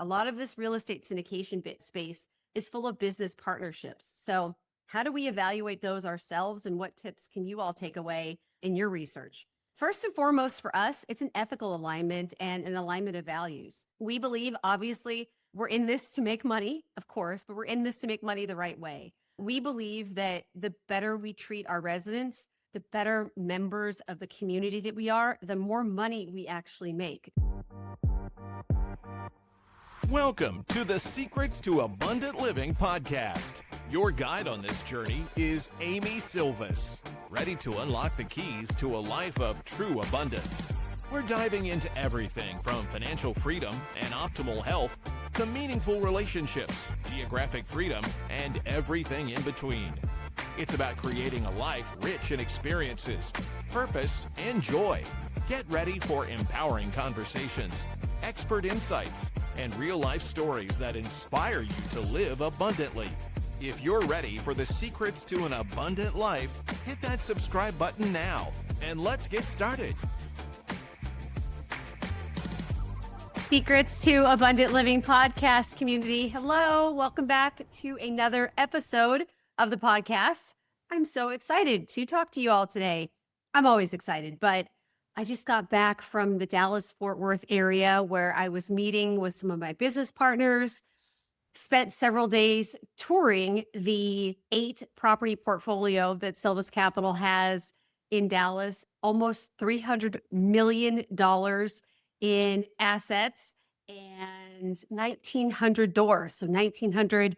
A lot of this real estate syndication space is full of business partnerships. So how do we evaluate those ourselves, and what tips can you all take away in your research? First and foremost for us, it's an ethical alignment and an alignment of values. We believe, obviously, we're in this to make money, of course, but we're in this to make money the right way. We believe that the better we treat our residents, the better members of the community that we are, the more money we actually make. Welcome to the Secrets to Abundant Living podcast. Your guide on this journey is Amy Sylvis, ready to unlock the keys to a life of true abundance. We're diving into everything from financial freedom and optimal health to meaningful relationships, geographic freedom, and everything in between. It's about creating a life rich in experiences, purpose, and joy. Get ready for empowering conversations, expert insights, and real-life stories that inspire you to live abundantly. If you're ready for the secrets to an abundant life, hit that subscribe button now, and let's get started. Secrets to Abundant Living podcast community. Hello, welcome back to another episode of the podcast. I'm so excited to talk to you all today. I'm always excited, but I just got back from the Dallas-Fort Worth area where I was meeting with some of my business partners, spent several days touring the 8-property portfolio that Sylvis Capital has in Dallas, almost $300 million in assets and 1,900 doors, so 1,900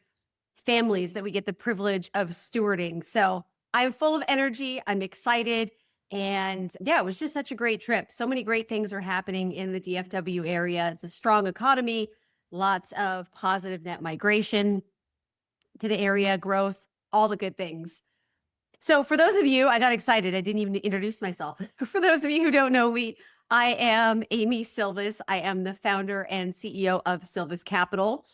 families that we get the privilege of stewarding. So I'm full of energy. I'm excited. And yeah, it was just such a great trip. So many great things are happening in the DFW area. It's a strong economy, lots of positive net migration to the area, growth, all the good things. So for those of you, I got excited. I didn't even introduce myself. For those of you who don't know me, I am Amy Sylvis. I am the founder and CEO of Sylvis Capital.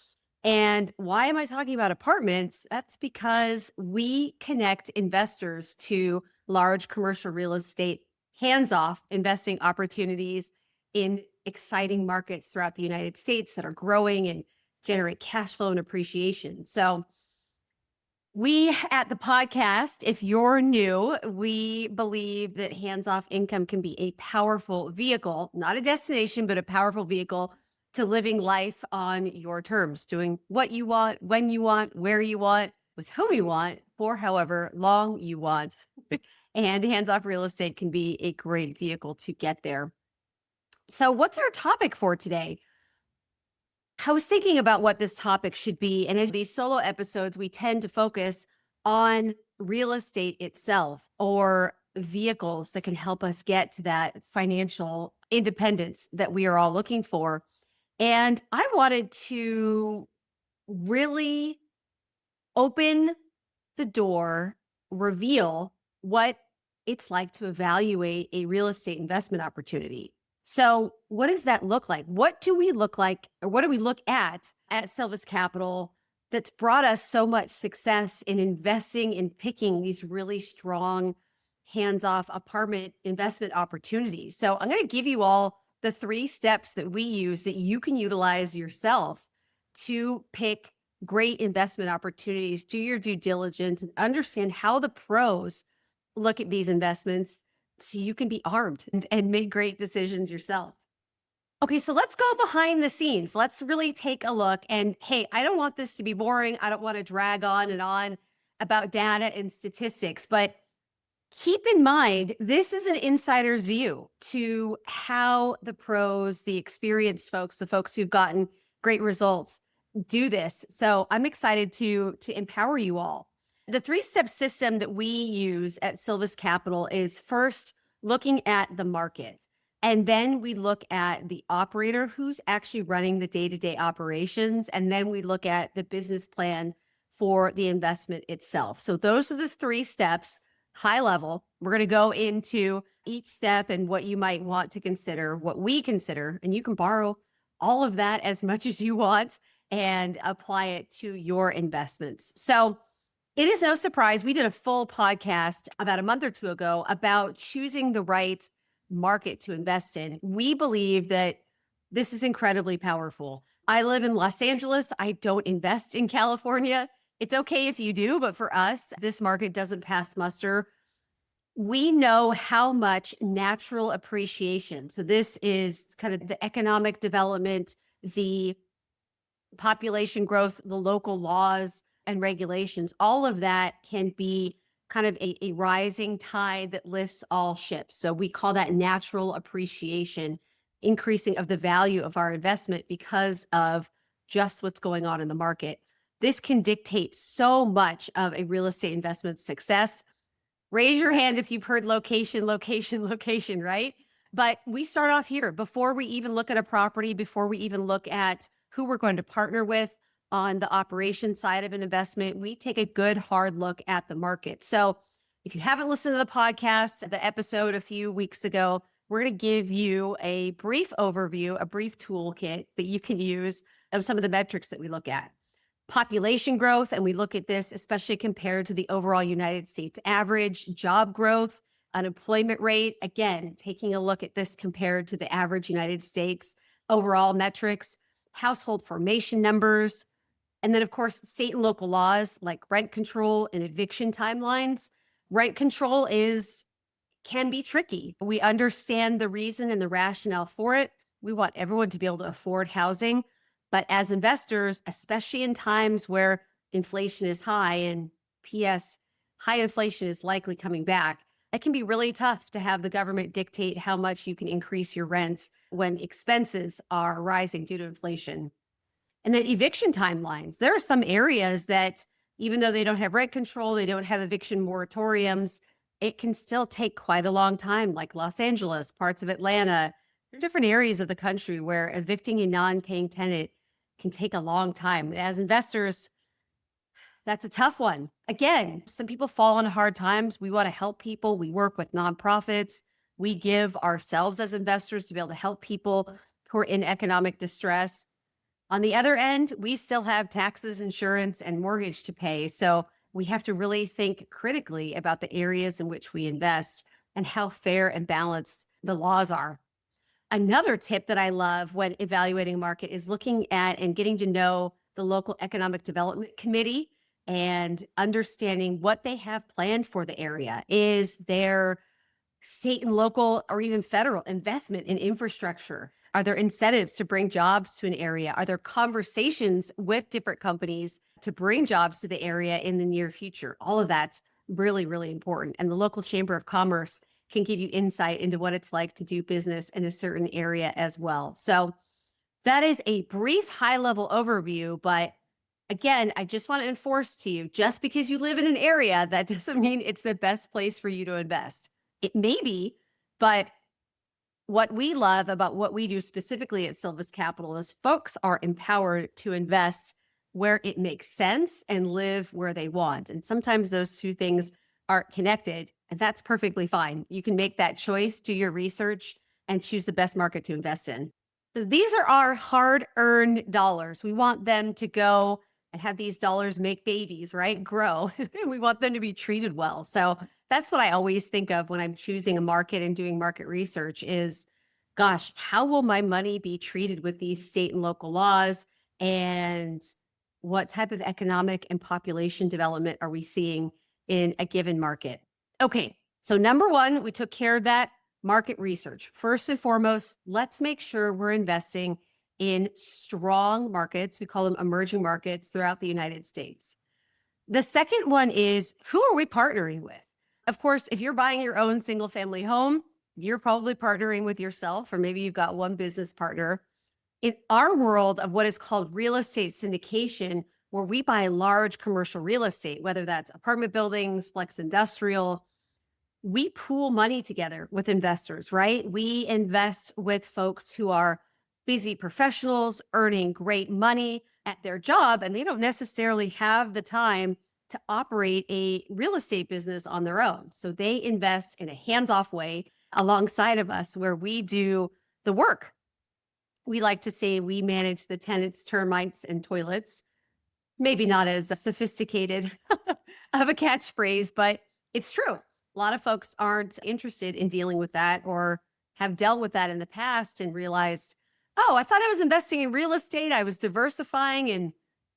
And why am I talking about apartments? That's because we connect investors to large commercial real estate, hands-off investing opportunities in exciting markets throughout the United States that are growing and generate cash flow and appreciation. So we at the podcast, if you're new, we believe that hands-off income can be a powerful vehicle, not a destination, but a powerful vehicle to living life on your terms, doing what you want, when you want, where you want, with whom you want, for however long you want. And hands-off real estate can be a great vehicle to get there. So what's our topic for today? I was thinking about what this topic should be. And in these solo episodes, we tend to focus on real estate itself or vehicles that can help us get to that financial independence that we are all looking for. And I wanted to really open the door, reveal what it's like to evaluate a real estate investment opportunity. So what does that look like? What do we look like, or what do we look at Sylvis Capital that's brought us so much success in investing in picking these really strong hands-off apartment investment opportunities? So I'm going to give you all the 3 steps that we use that you can utilize yourself to pick great investment opportunities, do your due diligence, and understand how the pros look at these investments so you can be armed and make great decisions yourself. Okay, so let's go behind the scenes. Let's really take a look. And hey, I don't want this to be boring. I don't want to drag on and on about data and statistics, but keep in mind, this is an insider's view to how the pros, the experienced folks, the folks who've gotten great results do this. So I'm excited to empower you all. The 3-step system that we use at Sylvis Capital is first looking at the market. And then we look at the operator who's actually running the day-to-day operations. And then we look at the business plan for the investment itself. So those are the 3 steps, high level. We're going to go into each step and what you might want to consider, what we consider, and you can borrow all of that as much as you want and apply it to your investments. So it is no surprise. We did a full podcast about a month or 2 ago about choosing the right market to invest in. We believe that this is incredibly powerful. I live in Los Angeles. I don't invest in California. It's okay if you do, but for us, this market doesn't pass muster. We know how much natural appreciation. So this is kind of the economic development, the population growth, the local laws and regulations, all of that can be kind of a rising tide that lifts all ships. So we call that natural appreciation, increasing of the value of our investment because of just what's going on in the market. This can dictate so much of a real estate investment success. Raise your hand if you've heard location, location, location, right? But we start off here before we even look at a property, before we even look at who we're going to partner with on the operation side of an investment. We take a good hard look at the market. So if you haven't listened to the podcast, the episode a few weeks ago, we're going to give you a brief overview, a brief toolkit that you can use of some of the metrics that we look at. Population growth, and we look at this especially compared to the overall United States average, job growth, unemployment rate, again, taking a look at this compared to the average United States overall metrics, household formation numbers, and then of course, state and local laws like rent control and eviction timelines. Rent control can be tricky. We understand the reason and the rationale for it. We want everyone to be able to afford housing. But as investors, especially in times where inflation is high and PS, high inflation is likely coming back, it can be really tough to have the government dictate how much you can increase your rents when expenses are rising due to inflation. And then eviction timelines. There are some areas that, even though they don't have rent control, they don't have eviction moratoriums, it can still take quite a long time, like Los Angeles, parts of Atlanta. There are different areas of the country where evicting a non-paying tenant can take a long time. As investors, that's a tough one. Again, some people fall on hard times. We want to help people. We work with nonprofits. We give ourselves as investors to be able to help people who are in economic distress. On the other end, we still have taxes, insurance, and mortgage to pay. So we have to really think critically about the areas in which we invest and how fair and balanced the laws are. Another tip that I love when evaluating a market is looking at and getting to know the local economic development committee and understanding what they have planned for the area. Is there state and local or even federal investment in infrastructure? Are there incentives to bring jobs to an area? Are there conversations with different companies to bring jobs to the area in the near future? All of that's really, really important. And the local chamber of commerce can give you insight into what it's like to do business in a certain area as well. So that is a brief high-level overview, but again, I just want to enforce to you, just because you live in an area, that doesn't mean it's the best place for you to invest. It may be, but what we love about what we do specifically at Sylvis Capital is folks are empowered to invest where it makes sense and live where they want. And sometimes those two things aren't connected, and that's perfectly fine. You can make that choice, do your research, and choose the best market to invest in. So these are our hard-earned dollars. We want them to go and have these dollars make babies, right? Grow. We want them to be treated well. So that's what I always think of when I'm choosing a market and doing market research is, gosh, how will my money be treated with these state and local laws? And what type of economic and population development are we seeing in a given market? Okay, so number one, we took care of that market research. First and foremost, let's make sure we're investing in strong markets. We call them emerging markets throughout the United States. The second one is, who are we partnering with? Of course, if you're buying your own single family home, you're probably partnering with yourself, or maybe you've got one business partner. In our world of what is called real estate syndication, where we buy large commercial real estate, whether that's apartment buildings, flex industrial, we pool money together with investors, right? We invest with folks who are busy professionals earning great money at their job, and they don't necessarily have the time to operate a real estate business on their own. So they invest in a hands-off way alongside of us where we do the work. We like to say we manage the tenants, termites, and toilets. Maybe not as sophisticated of a catchphrase, but it's true. A lot of folks aren't interested in dealing with that or have dealt with that in the past and realized oh, I thought I was investing in real estate. I was diversifying and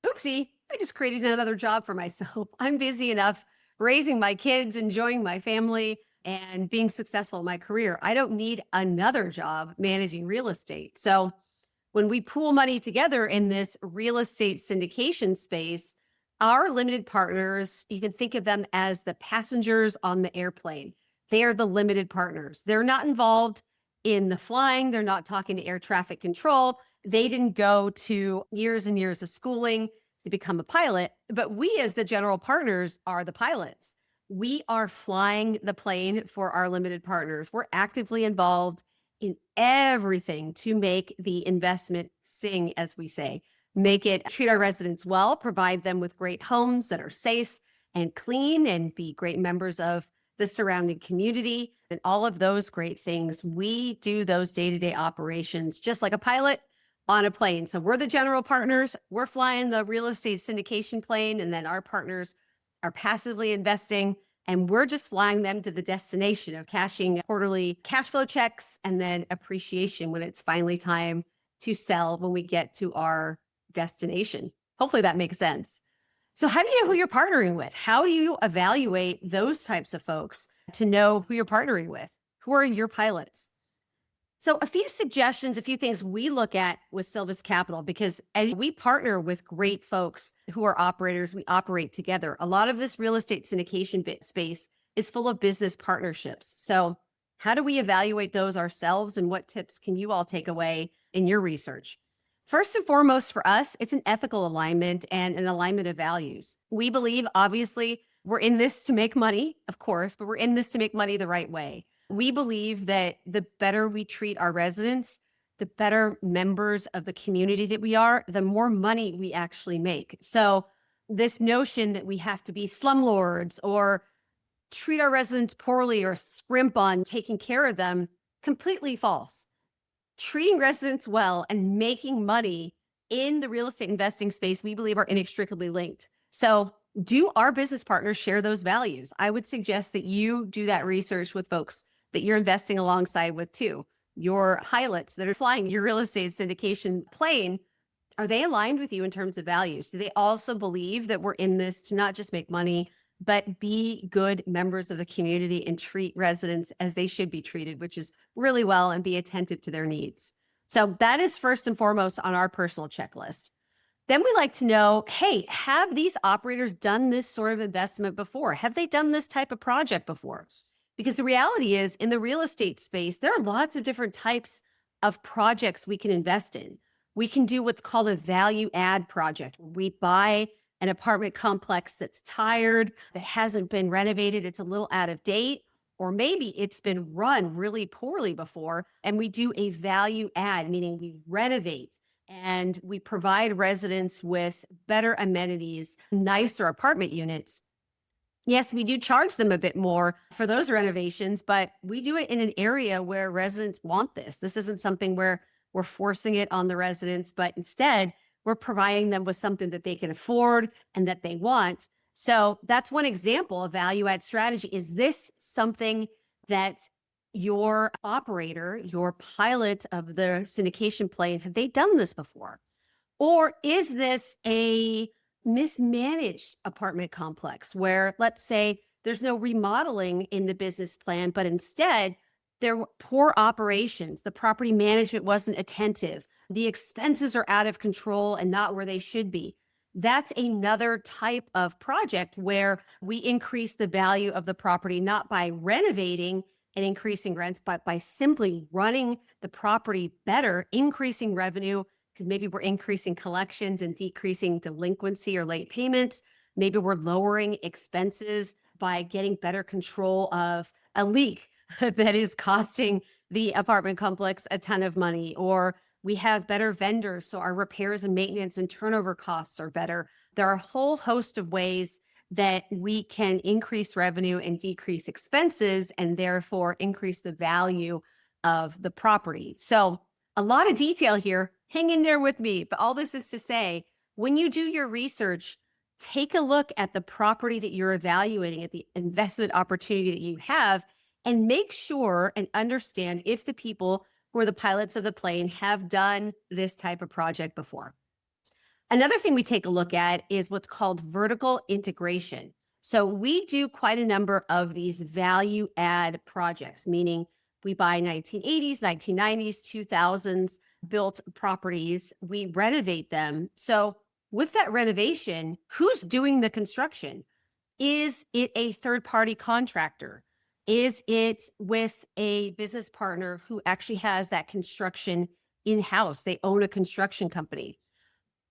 oopsie, I just created another job for myself. I'm busy enough raising my kids, enjoying my family, and being successful in my career. I don't need another job managing real estate. So when we pool money together in this real estate syndication space, our limited partners, you can think of them as the passengers on the airplane. They are the limited partners. They're not involved in the flying. They're not talking to air traffic control. They didn't go to years and years of schooling to become a pilot, but we as the general partners are the pilots. We are flying the plane for our limited partners. We're actively involved in everything to make the investment sing, as we say, make it treat our residents well, provide them with great homes that are safe and clean, and be great members of the surrounding community, and all of those great things. We do those day-to-day operations just like a pilot on a plane. So we're the general partners. We're flying the real estate syndication plane, and then our partners are passively investing, and we're just flying them to the destination of cashing quarterly cash flow checks and then appreciation when it's finally time to sell when we get to our destination. Hopefully that makes sense. So how do you know who you're partnering with? How do you evaluate those types of folks to know who you're partnering with? Who are your pilots? So a few suggestions, a few things we look at with Sylvis Capital, because as we partner with great folks who are operators, we operate together. A lot of this real estate syndication space is full of business partnerships. So how do we evaluate those ourselves, and what tips can you all take away in your research? First and foremost for us, it's an ethical alignment and an alignment of values. We believe, obviously, we're in this to make money, of course, but we're in this to make money the right way. We believe that the better we treat our residents, the better members of the community that we are, the more money we actually make. So this notion that we have to be slumlords or treat our residents poorly or scrimp on taking care of them, completely false. Treating residents well and making money in the real estate investing space, we believe, are inextricably linked. So do our business partners share those values? I would suggest that you do that research with folks that you're investing alongside with too. Your pilots that are flying your real estate syndication plane, are they aligned with you in terms of values? Do they also believe that we're in this to not just make money, but be good members of the community and treat residents as they should be treated, which is really well, and be attentive to their needs? So that is first and foremost on our personal checklist. Then we like to know, hey, have these operators done this sort of investment before? Have they done this type of project before? Because the reality is, in the real estate space, there are lots of different types of projects we can invest in. We can do what's called a value add project. We buy an apartment complex that's tired, that hasn't been renovated, it's a little out of date, or maybe it's been run really poorly before, and we do a value add, meaning we renovate and we provide residents with better amenities, nicer apartment units. Yes, we do charge them a bit more for those renovations, but we do it in an area where residents want this. This isn't something where we're forcing it on the residents, but instead we're providing them with something that they can afford and that they want. So that's one example of value add strategy. Is this something that your operator, your pilot of the syndication plane, have they done this before? Or is this a mismanaged apartment complex where, let's say, there's no remodeling in the business plan, but instead there were poor operations, the property management wasn't attentive, the expenses are out of control and not where they should be? That's another type of project where we increase the value of the property, not by renovating and increasing rents, but by simply running the property better, increasing revenue, because maybe we're increasing collections and decreasing delinquency or late payments. Maybe we're lowering expenses by getting better control of a leak that is costing the apartment complex a ton of money, or we have better vendors, so our repairs and maintenance and turnover costs are better. There are a whole host of ways that we can increase revenue and decrease expenses, and therefore increase the value of the property. So a lot of detail here. Hang in there with me. But all this is to say, when you do your research, take a look at the property that you're evaluating, at the investment opportunity that you have, and make sure and understand if the people who are the pilots of the plane, have done this type of project before. Another thing we take a look at is what's called vertical integration. So we do quite a number of these value add projects, meaning we buy 1980s, 1990s, 2000s built properties, we renovate them. So with that renovation, who's doing the construction? Is it a third-party contractor? Is it with a business partner who actually has that construction in-house? They own a construction company.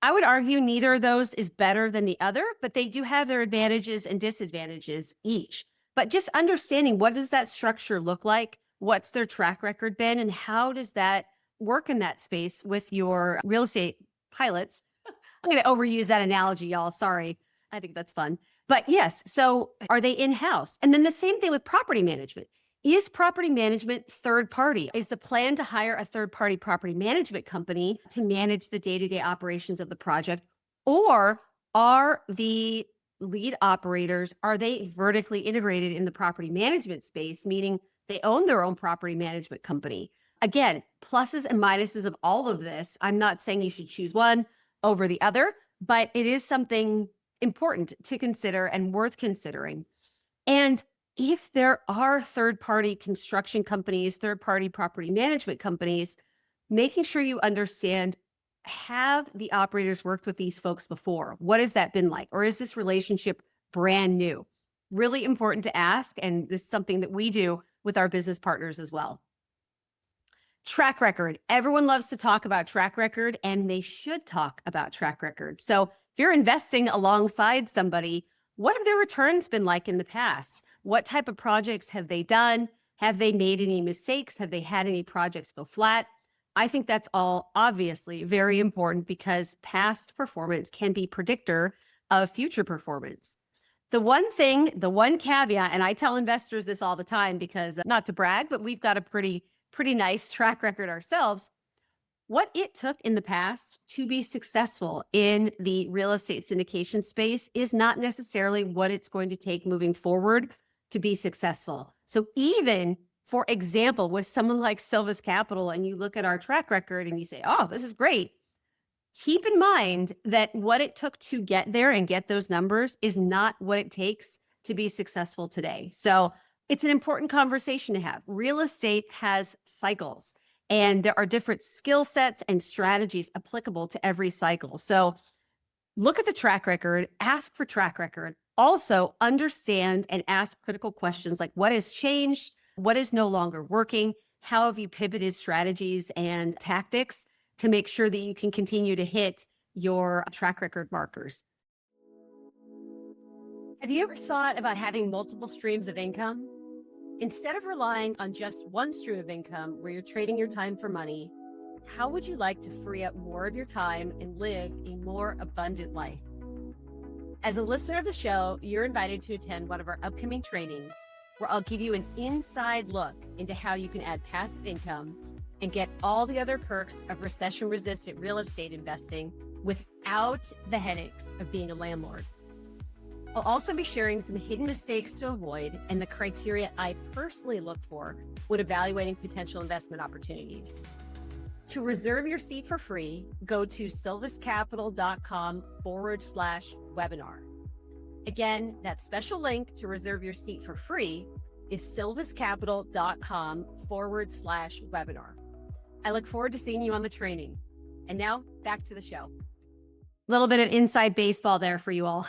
I would argue neither of those is better than the other, but they do have their advantages and disadvantages each. But just understanding, what does that structure look like? What's their track record been? And how does that work in that space with your real estate pilots? I'm going to overuse that analogy, y'all. Sorry. I think that's fun. But yes, so are they in-house? And then the same thing with property management. Is property management third party? Is the plan to hire a third party property management company to manage the day-to-day operations of the project? Or are the lead operators, are they vertically integrated in the property management space, meaning they own their own property management company? Again, pluses and minuses of all of this. I'm not saying you should choose one over the other, but it is something important to consider and worth considering. And if there are third-party construction companies, third-party property management companies, making sure you understand, have the operators worked with these folks before? What has that been like? Or is this relationship brand new? Really important to ask. And this is something that we do with our business partners as well. Track record. Everyone loves to talk about track record, and they should talk about track record. So if you're investing alongside somebody, what have their returns been like in the past? What type of projects have they done? Have they made any mistakes? Have they had any projects go flat? I think that's all obviously very important, because past performance can be predictor of future performance. The one thing, the one caveat, and I tell investors this all the time because, not to brag, but we've got a pretty nice track record ourselves. What it took in the past to be successful in the real estate syndication space is not necessarily what it's going to take moving forward to be successful. So even, for example, with someone like Sylvis Capital, and you look at our track record and you say, oh, this is great. Keep in mind that what it took to get there and get those numbers is not what it takes to be successful today. So it's an important conversation to have. Real estate has cycles, and there are different skill sets and strategies applicable to every cycle. So look at the track record, ask for track record. Also understand and ask critical questions like, what has changed? What is no longer working? How have you pivoted strategies and tactics to make sure that you can continue to hit your track record markers? Have you ever thought about having multiple streams of income? Instead of relying on just one stream of income where you're trading your time for money, how would you like to free up more of your time and live a more abundant life? As a listener of the show, you're invited to attend one of our upcoming trainings, where I'll give you an inside look into how you can add passive income and get all the other perks of recession-resistant real estate investing without the headaches of being a landlord. I'll also be sharing some hidden mistakes to avoid and the criteria I personally look for when evaluating potential investment opportunities. To reserve your seat for free, go to sylviscapital.com/webinar. Again, that special link to reserve your seat for free is sylviscapital.com/webinar. I look forward to seeing you on the training. And now back to the show. A little bit of inside baseball there for you all.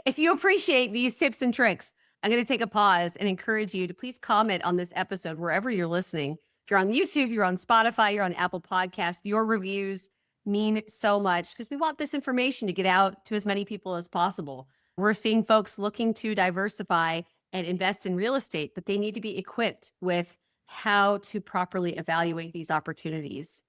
If you appreciate these tips and tricks, I'm going to take a pause and encourage you to please comment on this episode wherever you're listening. If you're on YouTube, you're on Spotify, you're on Apple Podcasts, your reviews mean so much, because we want this information to get out to as many people as possible. We're seeing folks looking to diversify and invest in real estate, but they need to be equipped with how to properly evaluate these opportunities.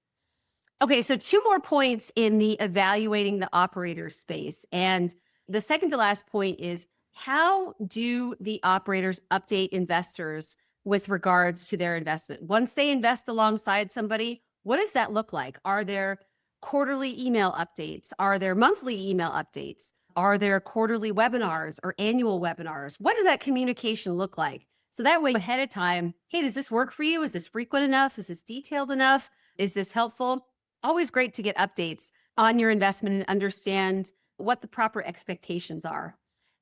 Okay, so 2 more points in the evaluating the operator space. And the second to last point is, how do the operators update investors with regards to their investment? Once they invest alongside somebody, what does that look like? Are there quarterly email updates? Are there monthly email updates? Are there quarterly webinars or annual webinars? What does that communication look like? So that way, ahead of time, hey, does this work for you? Is this frequent enough? Is this detailed enough? Is this helpful? Always great to get updates on your investment and understand what the proper expectations are.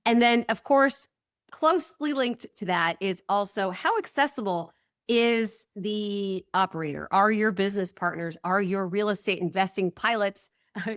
And then, of course, closely linked to that is also how accessible is the operator? Are your business partners, are your real estate investing pilots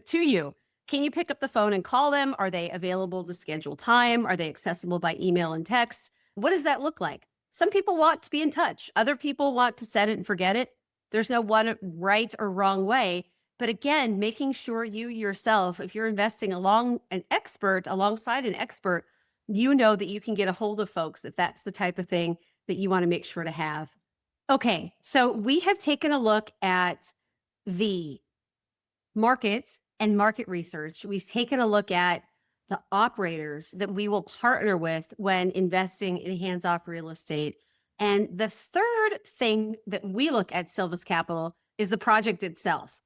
to you? Can you pick up the phone and call them? Are they available to schedule time? Are they accessible by email and text? What does that look like? Some people want to be in touch. Other people want to set it and forget it. There's no one right or wrong way. But again, making sure you yourself, if you're investing alongside an expert, you know that you can get a hold of folks if that's the type of thing that you want to make sure to have. Okay, so we have taken a look at the market and market research. We've taken a look at the operators that we will partner with when investing in hands-off real estate. And the third thing that we look at Sylvis Capital is the project itself.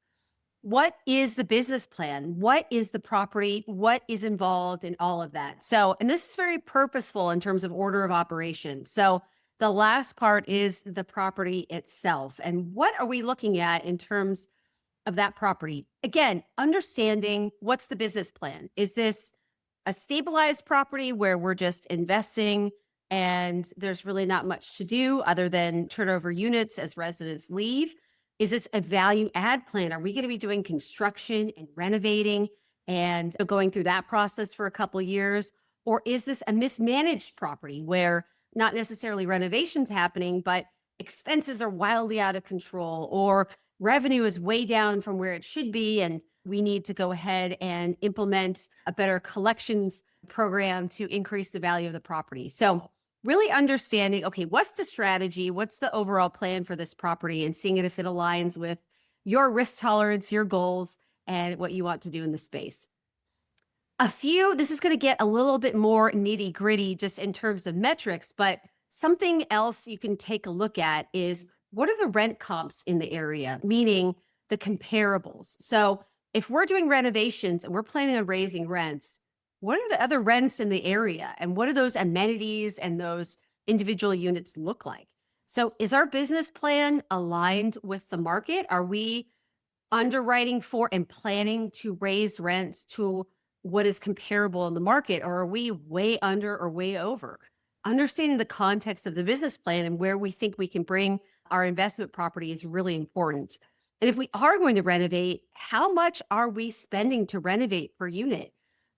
What is the business plan? What is the property? What is involved in all of that? So, and this is very purposeful in terms of order of operation. So the last part is the property itself. And what are we looking at in terms of that property? Again, understanding what's the business plan. Is this a stabilized property where we're just investing and there's really not much to do other than turn over units as residents leave? Is this a value add plan? Are we going to be doing construction and renovating and going through that process for a couple of years? Or is this a mismanaged property where not necessarily renovations happening, but expenses are wildly out of control, or revenue is way down from where it should be, and we need to go ahead and implement a better collections program to increase the value of the property? So really understanding, okay, what's the strategy? What's the overall plan for this property, and seeing it if it aligns with your risk tolerance, your goals, and what you want to do in the space. This is going to get a little bit more nitty gritty just in terms of metrics, but something else you can take a look at is what are the rent comps in the area, meaning the comparables. So if we're doing renovations and we're planning on raising rents, what are the other rents in the area? And what do those amenities and those individual units look like? So is our business plan aligned with the market? Are we underwriting for and planning to raise rents to what is comparable in the market? Or are we way under or way over? Understanding the context of the business plan and where we think we can bring our investment property is really important. And if we are going to renovate, how much are we spending to renovate per unit?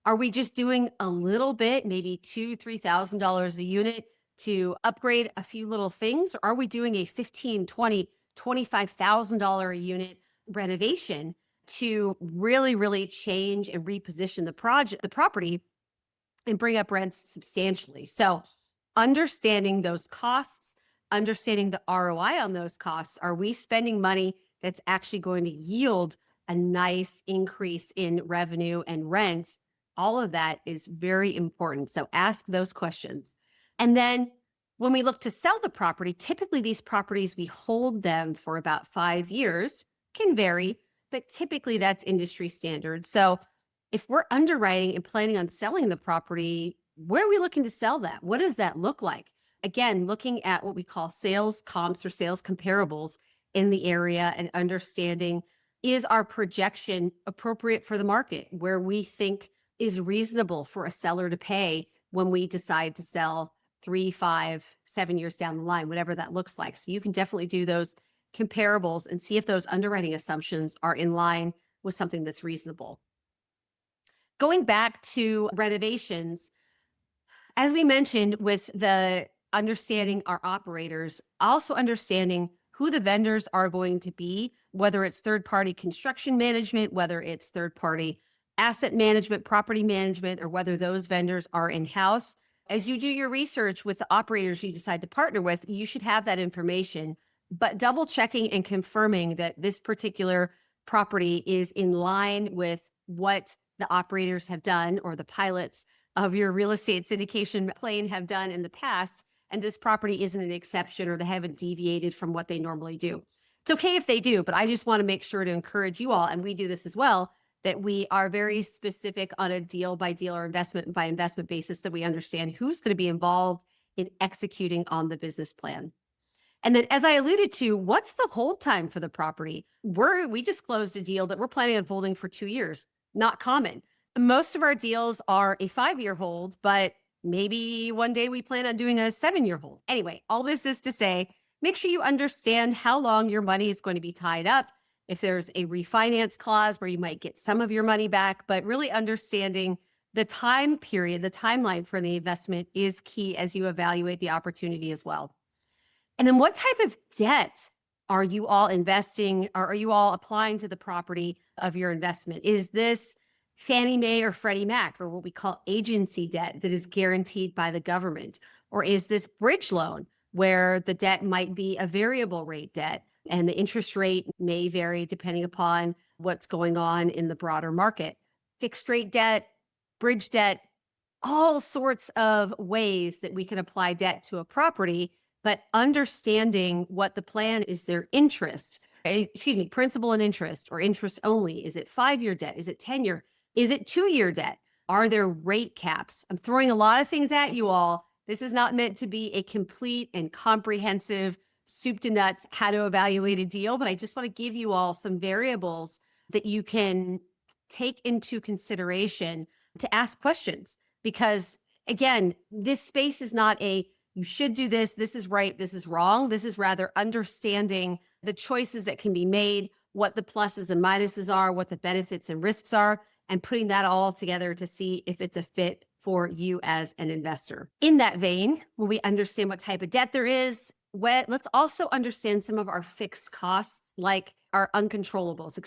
Are we just doing a little bit, maybe $2,000, $3,000 a unit to upgrade a few little things? Or are we doing a $15,000, $20,000, $25,000 a unit renovation to really, really change and reposition the property and bring up rents substantially? So understanding those costs, understanding the ROI on those costs. Are we spending money that's actually going to yield a nice increase in revenue and rent? All of that is very important. So ask those questions. And then when we look to sell the property, typically these properties, we hold them for about 5 years, can vary, but typically that's industry standard. So if we're underwriting and planning on selling the property, where are we looking to sell that? What does that look like? Again, looking at what we call sales comps or sales comparables in the area and understanding, is our projection appropriate for the market, where we think is reasonable for a seller to pay when we decide to sell 3, 5, 7 years down the line, whatever that looks like. So you can definitely do those comparables and see if those underwriting assumptions are in line with something that's reasonable. Going back to renovations, as we mentioned, with the understanding our operators, also understanding who the vendors are going to be, whether it's third-party construction management, whether it's third-party asset management, property management, or whether those vendors are in-house. As you do your research with the operators you decide to partner with, you should have that information, but double checking and confirming that this particular property is in line with what the operators have done or the pilots of your real estate syndication plane have done in the past. And this property isn't an exception, or they haven't deviated from what they normally do. It's okay if they do, but I just want to make sure to encourage you all, and we do this as well, that we are very specific on a deal by deal or investment by investment basis, that we understand who's going to be involved in executing on the business plan. And then, as I alluded to, what's the hold time for the property? We just closed a deal that we're planning on holding for 2 years. Not common. Most of our deals are a 5-year hold, but maybe one day we plan on doing a 7-year hold. Anyway, all this is to say, make sure you understand how long your money is going to be tied up. If there's a refinance clause where you might get some of your money back, but really understanding the time period, the timeline for the investment is key as you evaluate the opportunity as well. And then what type of debt are you all investing, or are you all applying to the property of your investment? Is this Fannie Mae or Freddie Mac, or what we call agency debt that is guaranteed by the government? Or is this bridge loan where the debt might be a variable rate debt and the interest rate may vary depending upon what's going on in the broader market? Fixed rate debt, bridge debt, all sorts of ways that we can apply debt to a property, but understanding what the plan is, their interest, principal and interest, or interest only. Is it 5-year debt? Is it 10-year? Is it 2-year debt? Are there rate caps? I'm throwing a lot of things at you all. This is not meant to be a complete and comprehensive soup to nuts how to evaluate a deal, but I just want to give you all some variables that you can take into consideration to ask questions. Because again, this space is not a you should do this, this is right, this is wrong. This is rather understanding the choices that can be made, what the pluses and minuses are, what the benefits and risks are, and putting that all together to see if it's a fit for you as an investor. In that vein, when we understand what type of debt there is, let's also understand some of our fixed costs, like our uncontrollables,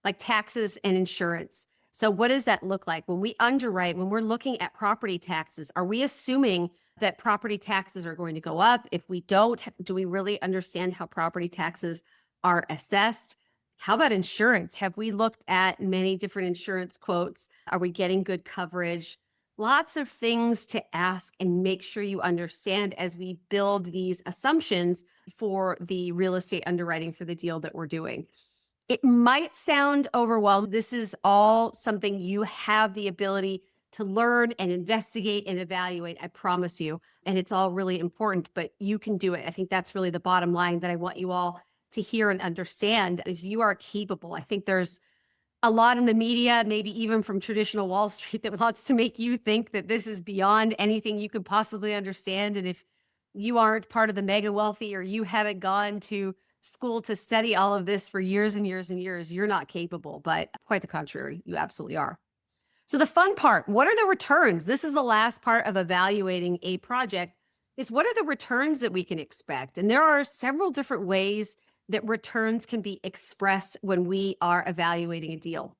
like taxes and insurance. So what does that look like? When we underwrite, when we're looking at property taxes, are we assuming that property taxes are going to go up? If we don't, do we really understand how property taxes are assessed? How about insurance? Have we looked at many different insurance quotes? Are we getting good coverage? Lots of things to ask and make sure you understand as we build these assumptions for the real estate underwriting for the deal that we're doing. It might sound overwhelming. This is all something you have the ability to learn and investigate and evaluate, I promise you. And it's all really important, but you can do it. I think that's really the bottom line that I want you all to hear and understand is you are capable. I think there's a lot in the media, maybe even from traditional Wall Street, that wants to make you think that this is beyond anything you could possibly understand. And if you aren't part of the mega wealthy, or you haven't gone to school to study all of this for years and years and years, you're not capable. But quite the contrary, you absolutely are. So the fun part, what are the returns? This is the last part of evaluating a project, is what are the returns that we can expect? And there are several different ways that returns can be expressed when we are evaluating a deal.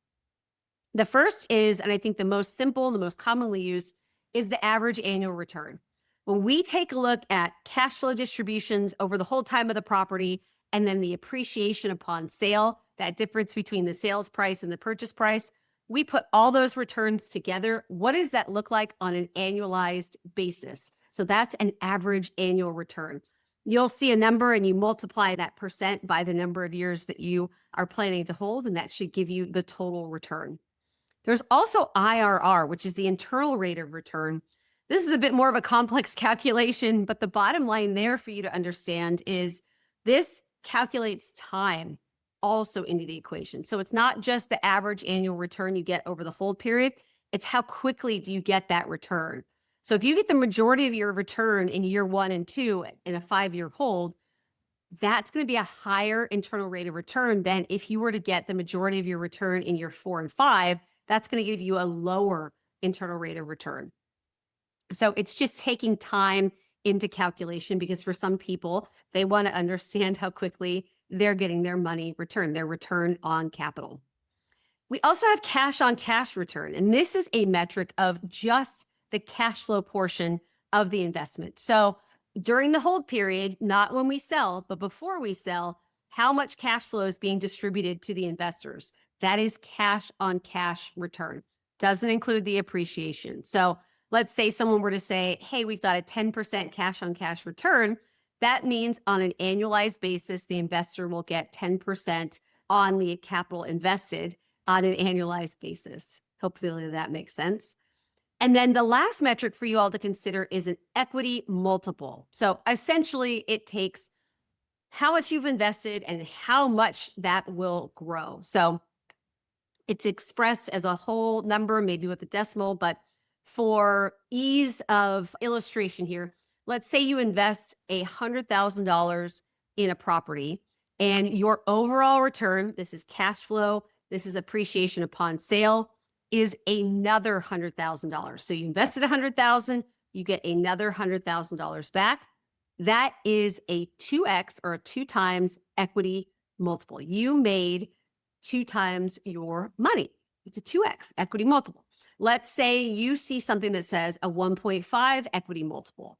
The first is, and I think the most simple, the most commonly used, is the average annual return. When we take a look at cash flow distributions over the whole time of the property, and then the appreciation upon sale, that difference between the sales price and the purchase price, we put all those returns together. What does that look like on an annualized basis? So that's an average annual return. You'll see a number and you multiply that percent by the number of years that you are planning to hold, and that should give you the total return. There's also IRR, which is the internal rate of return. This is a bit more of a complex calculation, but the bottom line there for you to understand is this calculates time also into the equation. So it's not just the average annual return you get over the hold period, it's how quickly do you get that return. So if you get the majority of your return in year 1 and 2 in a 5-year hold, that's going to be a higher internal rate of return than if you were to get the majority of your return in year 4 and 5. That's going to give you a lower internal rate of return. So it's just taking time into calculation, because for some people, they want to understand how quickly they're getting their money returned, their return on capital. We also have cash on cash return, and this is a metric of just the cash flow portion of the investment. So during the hold period, not when we sell, but before we sell, how much cash flow is being distributed to the investors? That is cash on cash return. Doesn't include the appreciation. So let's say someone were to say, hey, we've got a 10% cash on cash return. That means on an annualized basis, the investor will get 10% on the capital invested on an annualized basis. Hopefully that makes sense. And then the last metric for you all to consider is an equity multiple. So essentially, it takes how much you've invested and how much that will grow. So it's expressed as a whole number, maybe with a decimal, but for ease of illustration here, let's say you invest $100,000 in a property and your overall return, this is cash flow, this is appreciation upon sale, is another $100,000. So you invested $100,000, you get another $100,000 back. That is a 2x or a 2 times equity multiple. You made 2 times your money. It's a 2x equity multiple. Let's say you see something that says a 1.5 equity multiple.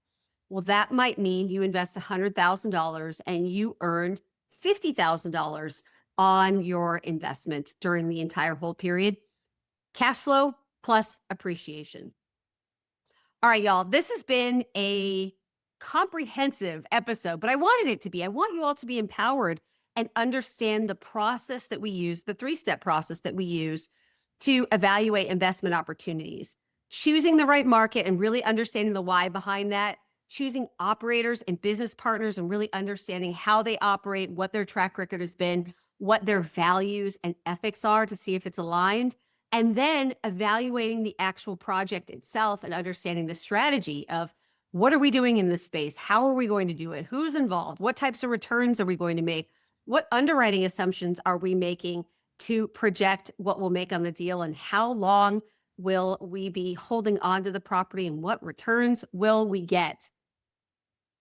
Well, that might mean you invest $100,000 and you earned $50,000 on your investment during the entire hold period. Cash flow plus appreciation. All right, y'all, this has been a comprehensive episode, but I wanted it to be. I want you all to be empowered and understand the process that we use, the 3-step process that we use to evaluate investment opportunities, choosing the right market and really understanding the why behind that, choosing operators and business partners and really understanding how they operate, what their track record has been, what their values and ethics are to see if it's aligned, and then evaluating the actual project itself and understanding the strategy of what are we doing in this space? How are we going to do it? Who's involved? What types of returns are we going to make? What underwriting assumptions are we making to project what we'll make on the deal? And how long will we be holding on to the property? And what returns will we get?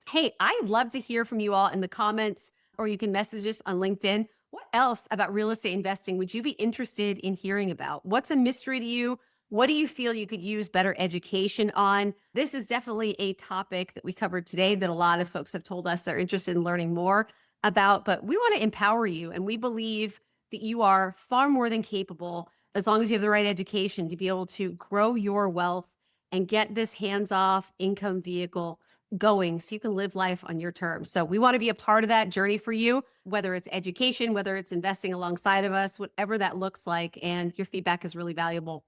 Hey, I'd love to hear from you all in the comments, or you can message us on LinkedIn. What else about real estate investing would you be interested in hearing about? What's a mystery to you? What do you feel you could use better education on? This is definitely a topic that we covered today that a lot of folks have told us they're interested in learning more about, but we want to empower you. And we believe that you are far more than capable, as long as you have the right education, to be able to grow your wealth and get this hands-off income vehicle going so you can live life on your terms. So we want to be a part of that journey for you, whether it's education, whether it's investing alongside of us, whatever that looks like. And your feedback is really valuable.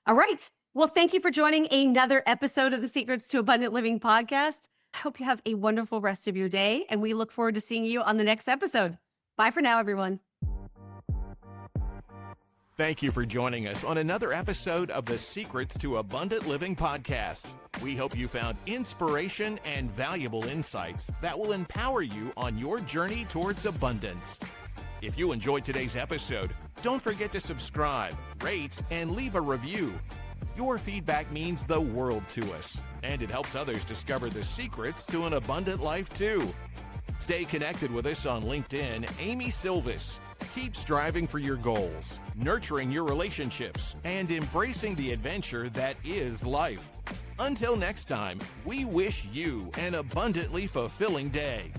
All right. Well, thank you for joining another episode of the Secrets to Abundant Living podcast. I hope you have a wonderful rest of your day, and we look forward to seeing you on the next episode. Bye for now, everyone. Thank you for joining us on another episode of the Secrets to Abundant Living podcast. We hope you found inspiration and valuable insights that will empower you on your journey towards abundance. If you enjoyed today's episode, don't forget to subscribe, rate, and leave a review. Your feedback means the world to us, and it helps others discover the secrets to an abundant life too. Stay connected with us on LinkedIn, Amy Sylvis. Keep striving for your goals, nurturing your relationships, and embracing the adventure that is life. Until next time, we wish you an abundantly fulfilling day.